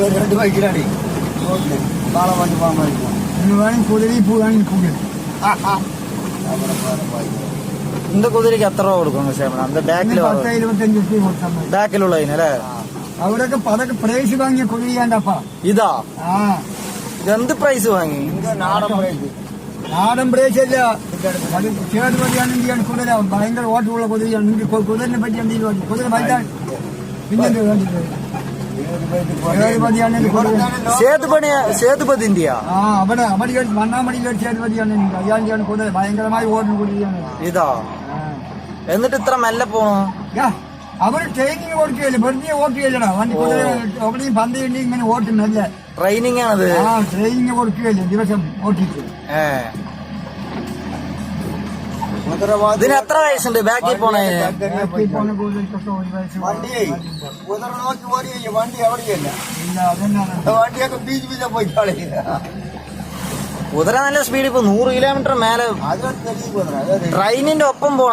2 ബൈക്കിലാണ് നാളെ വണ്ടി പോകാൻ പറ്റും. ഇന്ന് വേണമെങ്കിൽ കുതിരി പോകാണെങ്കിൽ കുതിരി இந்த குதிரைக்கு எത്ര രൂപ കൊടുക്കും ക്ഷേമം? அந்த ബാക്കിൽ 10-25 റുപ്യ കൊടുത്താൽ മതി. ബാക്കിലുള്ളതിനല്ലേ? അവിടെയൊക്കെ പതൊക്കെ പ്രൈസ് വാങ്ങിയ കുതിരിയാണ്ടപ്പാ. ഇതാ ആ ഇതെന്ത് പ്രൈസ് വാങ്ങി? നാടൻ പ്രൈസ് അല്ല. അത് ചേർവതിയാണെങ്കിൽ കുതിര ഭയങ്കര ഓട്ടമുള്ള കുതിരയാണ്. നിങ്ങൾക്ക് കുതിരനെ പറ്റി എന്തെങ്കിലും കുതിര ഭയങ്കര പിന്നെന്ത് വേണ്ടിട്ട് സേതുപതിന്റെയാ? ആ അവിടെ മണ്ണാമടിയിലെ ചേതുപതിയാണ്. അയാളുടെയാണ് കുതിര ഭയങ്കരമായി ഓടുന്ന കുതിരയാണ് ഇതാ. എന്നിട്ട് ഇത്ര മെല്ലെ പോണോ? അവര് ട്രെയിനിങ് കൊടുക്കുകയല്ലേ, വെറുതെ ഓട്ടുകയല്ലടാ വണ്ടി. കുതിര എവിടെയും പന്തയുണ്ട് ഇങ്ങനെ ഓട്ടുന്നല്ലേ. ട്രെയിനിങ് ആണത്. ആ ട്രെയിനിങ് കൊടുക്കുകയല്ലേ ദിവസം ഓട്ടിച്ച്. ഇതിന് എത്ര വയസ്സുണ്ട് ബാക്കിൽ പോണേ? പോണ കുതിരക്കൊക്കെ 1 വയസ്സ്. വണ്ടി എവിടെയല്ല. ഇല്ല അതന്നെ വണ്ടിയൊക്കെ ബീച്ച് ബീച്ച പോയി കുതിര നല്ല സ്പീഡ്. ഇപ്പൊ 100 കിലോമീറ്റർ മേലെ ട്രെയിനിന്റെ ഒപ്പം പോണം.